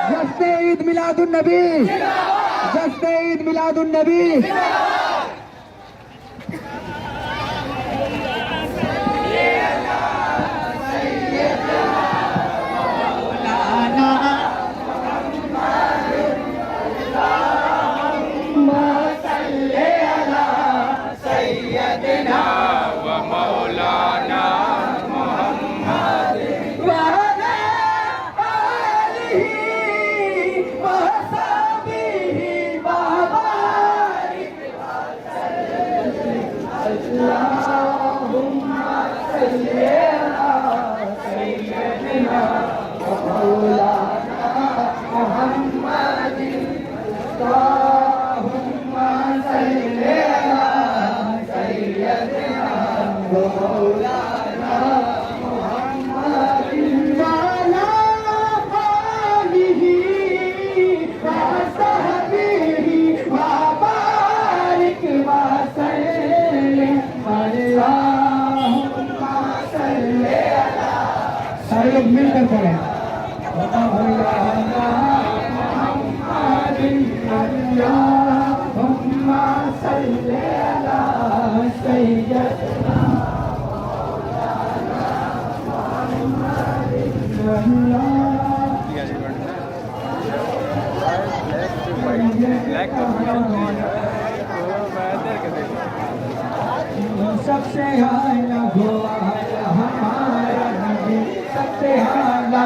जश्न ईद मिलादुन नबी, जश्न ईद मिलादुन नबी। सारे लोग मिलकर पढ़े। सबसे आला हमारा नबी, सबसे आला